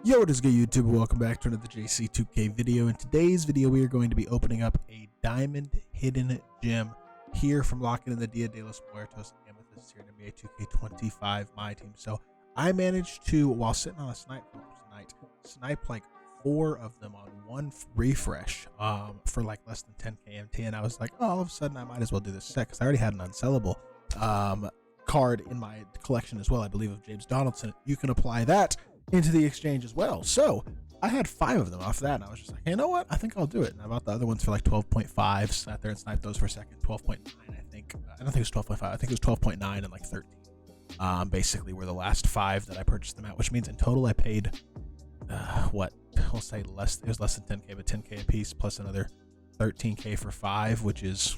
Yo, what is good, YouTube? Welcome back to another JC2K video. In today's video, we are going to be opening up a diamond hidden gem here from locking in the Dia de los Muertos Amethyst here in NBA 2K25 my team. So I managed to, while sitting on a snipe tonight, snipe like 4 of them on one refresh for like less than 10k MT, and I was like, oh, all of a sudden I might as well do this set because I already had an unsellable card in my collection as well, I believe, of James Donaldson. You can apply that into the exchange as well. So I had 5 of them off that, and I was just like, hey, you know what, I think I'll do it. And I bought the other ones for like 12.5, sat there and sniped those for a second. 12.9, I think. I don't think it was 12.5. I think it was 12.9 and like 13. Basically were the last 5 that I purchased them at, which means in total I paid what, we'll say less, it was less than 10k, but 10k a piece plus another 13k for 5, which is,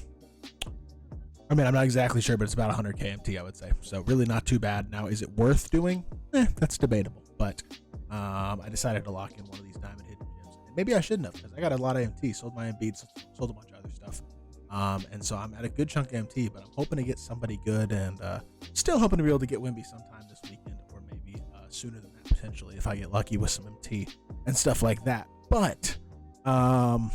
I mean, I'm not exactly sure, but it's about 100k MT, I would say. So really not too bad. Now, is it worth doing? That's debatable. But I decided to lock in one of these diamond hidden gems. And maybe I shouldn't have, because I got a lot of MT, sold my Embiid, sold a bunch of other stuff. And so I'm at a good chunk of MT, but I'm hoping to get somebody good, and still hoping to be able to get Wimby sometime this weekend, or maybe sooner than that, potentially, if I get lucky with some MT and stuff like that. But yeah,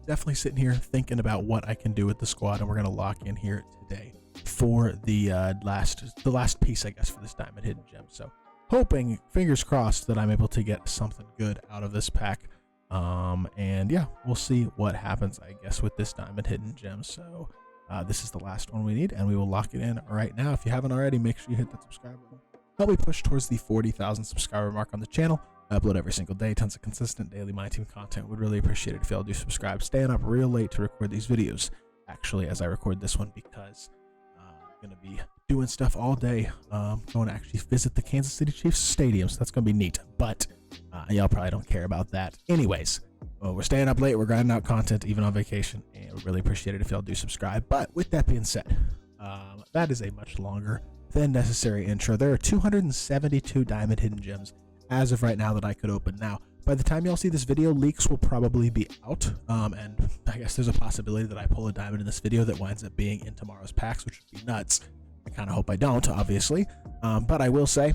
definitely sitting here thinking about what I can do with the squad, and we're gonna lock in here today for the last piece, I guess, for this diamond hidden gem. So hoping, fingers crossed, that I'm able to get something good out of this pack. And yeah, we'll see what happens, I guess, with this diamond hidden gem. So this is the last one we need, and we will lock it in right now. If you haven't already, make sure you hit that subscribe button. Help me push towards the 40,000 subscriber mark on the channel. I upload every single day, tons of consistent daily My Team content. Would really appreciate it if y'all do subscribe. Staying up real late to record these videos, actually, as I record this one, because I'm going to be doing stuff all day. Going to actually visit the Kansas City Chiefs stadium, so that's going to be neat. But y'all probably don't care about that. Anyways, we're staying up late. We're grinding out content even on vacation, and we really appreciate it if y'all do subscribe. But with that being said, that is a much longer than necessary intro. There are 272 diamond hidden gems as of right now that I could open. Now, by the time y'all see this video, leaks will probably be out, and I guess there's a possibility that I pull a diamond in this video that winds up being in tomorrow's packs, which would be nuts. I kind of hope I don't, obviously, but I will say,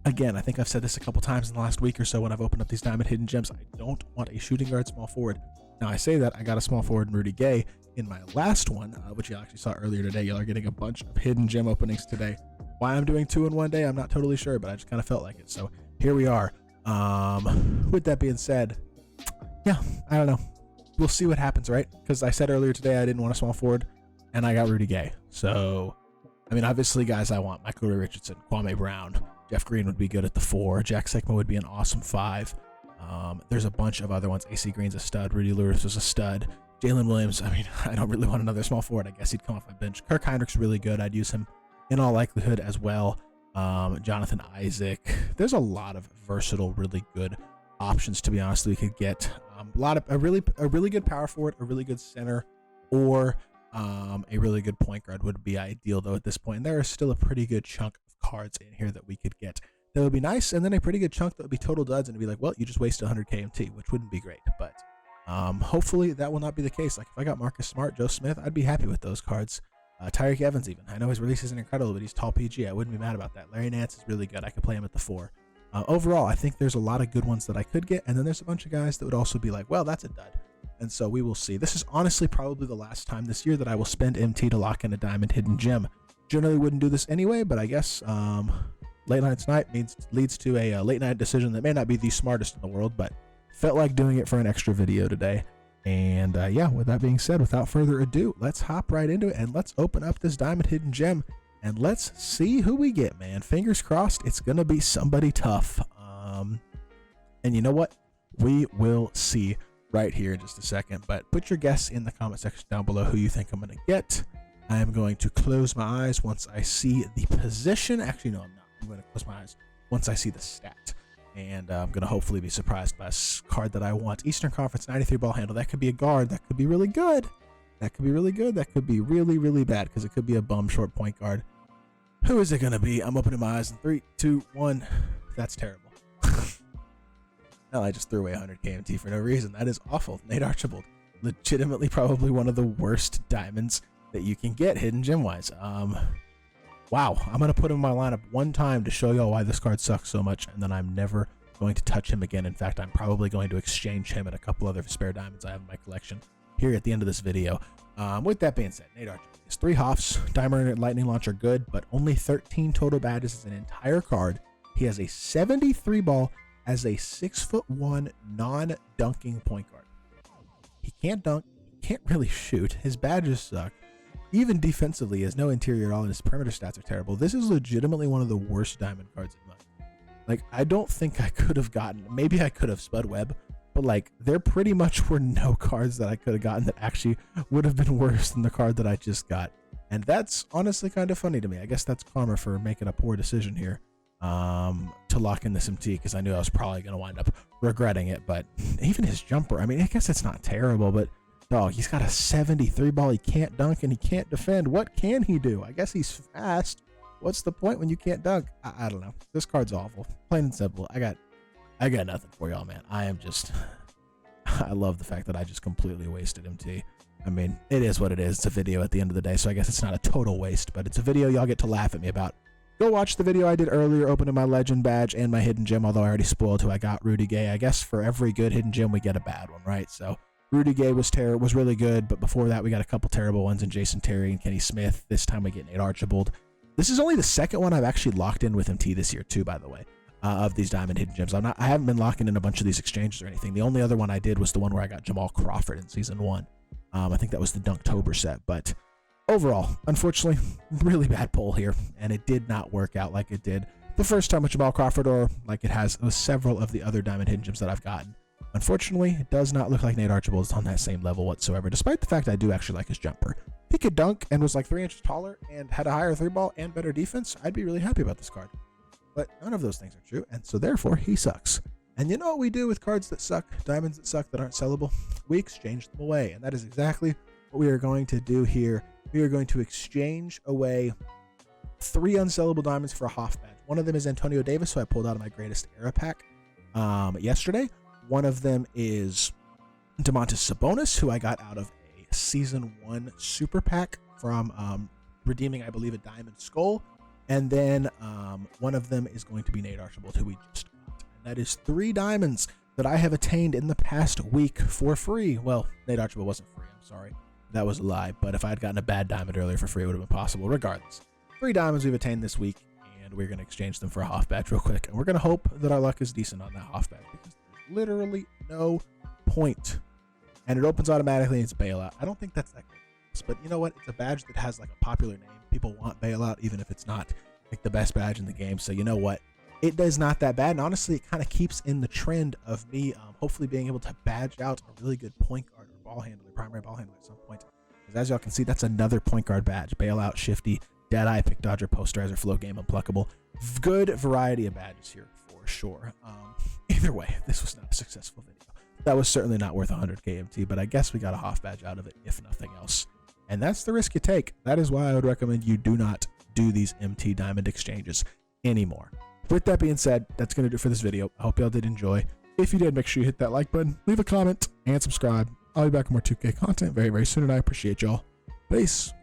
again, I think I've said this a couple times in the last week or so when I've opened up these diamond hidden gems, I don't want a shooting guard small forward. Now, I say that, I got a small forward in Rudy Gay in my last one, which you actually saw earlier today. Y'all are getting a bunch of hidden gem openings today. Why I'm doing 2 in one day, I'm not totally sure, but I just kind of felt like it. So here we are. With that being said, yeah, I don't know. We'll see what happens, right? Because I said earlier today I didn't want a small forward, and I got Rudy Gay. So, I mean, obviously, guys, I want Michael Richardson, Kwame Brown, Jeff Green would be good at the 4. Jack Sikma would be an awesome 5. There's a bunch of other ones. AC Green's a stud. Rudy Lewis was a stud. Jalen Williams, I mean, I don't really want another small forward. I guess he'd come off my bench. Kirk Heinrich's really good. I'd use him in all likelihood as well. Jonathan Isaac. There's a lot of versatile, really good options, to be honest. We could get a really good power forward, a really good center, or a really good point guard would be ideal, though, at this point. And there is still a pretty good chunk of cards in here that we could get that would be nice, and then a pretty good chunk that would be total duds, and it'd be like, well, you just wasted 100k MT, which wouldn't be great. But hopefully that will not be the case. Like, if I got Marcus Smart, Joe Smith, I'd be happy with those cards. Tyreek Evans, even. I know his release isn't incredible, but he's tall PG. I wouldn't be mad about that. Larry Nance is really good. I could play him at the 4. Overall, I think there's a lot of good ones that I could get, and then there's a bunch of guys that would also be like, well, that's a dud. And so we will see. This is honestly probably the last time this year that I will spend MT to lock in a diamond hidden gem. Generally wouldn't do this anyway, but I guess late night snipe leads to a late night decision that may not be the smartest in the world, but felt like doing it for an extra video today. And yeah, with that being said, without further ado, let's hop right into it, and let's open up this diamond hidden gem, and let's see who we get, man. Fingers crossed it's gonna be somebody tough. And you know what, we will see right here in just a second. But put your guess in the comment section down below who you think I'm gonna get. I am going to close my eyes once I see the position. Actually, no, I'm not. I'm going to close my eyes once I see the stat. And I'm going to hopefully be surprised by a card that I want. Eastern Conference 93 ball handle. That could be a guard. That could be really good. That could be really good. That could be really, really bad, because it could be a bum short point guard. Who is it going to be? I'm opening my eyes in 3, 2, 1. That's terrible. Hell, I just threw away 100 KMT for no reason. That is awful. Nate Archibald. Legitimately probably one of the worst diamonds that you can get hidden gem wise. wow, I'm going to put him in my lineup one time to show y'all why this card sucks so much, and then I'm never going to touch him again. In fact, I'm probably going to exchange him and a couple other spare diamonds I have in my collection here at the end of this video. With that being said, Nate Archibald is 3 Hoffs, Diamond and Lightning Launcher good, but only 13 total badges as an entire card. He has a 73 ball as a 6'1" non-dunking point guard. He can't dunk, he can't really shoot, his badges suck. Even defensively, he has no interior at all, and his perimeter stats are terrible. This is legitimately one of the worst diamond cards in life. Like, I don't think I could have gotten, maybe I could have Spud Webb, but like, there pretty much were no cards that I could have gotten that actually would have been worse than the card that I just got. And that's honestly kind of funny to me. I guess that's karma for making a poor decision here to lock in this MT, because I knew I was probably going to wind up regretting it. But even his jumper, I mean, I guess it's not terrible, but dog, he's got a 73 ball. He can't dunk and he can't defend. What can he do? I guess he's fast. What's the point when you can't dunk? I don't know. This card's awful. Plain and simple. I got nothing for y'all, man. I am just, I love the fact that I just completely wasted MT. I mean, it is what it is. It's a video at the end of the day, so I guess it's not a total waste, but it's a video y'all get to laugh at me about. Go watch the video I did earlier opening my legend badge and my hidden gem, although I already spoiled who I got, Rudy Gay. I guess for every good hidden gem, we get a bad one, right? So Rudy Gay was really good, but before that, we got a couple terrible ones in Jason Terry and Kenny Smith. This time we get Nate Archibald. This is only the second one I've actually locked in with MT this year too, by the way, of these diamond hidden gems. I haven't been locking in a bunch of these exchanges or anything. The only other one I did was the one where I got Jamal Crawford in season 1. I think that was the Dunktober set, but overall, unfortunately, really bad pull here, and it did not work out like it did the first time with Jamal Crawford, or like it has with several of the other diamond hidden gems that I've gotten. Unfortunately, it does not look like Nate Archibald is on that same level whatsoever, despite the fact I do actually like his jumper. If he could dunk and was like 3 inches taller and had a higher 3-ball and better defense, I'd be really happy about this card. But none of those things are true, and so therefore, he sucks. And you know what we do with cards that suck, diamonds that suck, that aren't sellable? We exchange them away, and that is exactly what we are going to do here. We are going to exchange away 3 unsellable diamonds for a Hoff badge. One of them is Antonio Davis, who I pulled out of my greatest era pack yesterday. One of them is Domantas Sabonis, who I got out of a season 1 super pack from redeeming, I believe, a diamond skull. And then one of them is going to be Nate Archibald, who we just got. And that is 3 diamonds that I have attained in the past week for free. Well, Nate Archibald wasn't free, I'm sorry. That was a lie. But if I had gotten a bad diamond earlier for free, it would have been possible. Regardless, 3 diamonds we've attained this week, and we're going to exchange them for a Hoff badge real quick. And we're going to hope that our luck is decent on that Hoff badge, because there's literally no point. And it opens automatically, and it's bailout. I don't think that's that good. But you know what? It's a badge that has like a popular name. People want bailout, even if it's not like the best badge in the game. So you know what? It does not that bad. And honestly, it kind of keeps in the trend of me hopefully being able to badge out a really good point guard or ball handler, primary ball handler at some point. Because as y'all can see, that's another point guard badge. Bailout, Shifty, Deadeye, Pick Dodger, Posterizer, Flow Game, Unpluckable. Good variety of badges here for sure. Either way, this was not a successful video. That was certainly not worth 100k MT, but I guess we got a Hoff badge out of it, if nothing else. And that's the risk you take. That is why I would recommend you do not do these MT diamond exchanges anymore. With that being said, that's going to do it for this video. I hope y'all did enjoy. If you did, make sure you hit that like button, leave a comment, and subscribe. I'll be back with more 2K content very, very soon, and I appreciate y'all. Peace.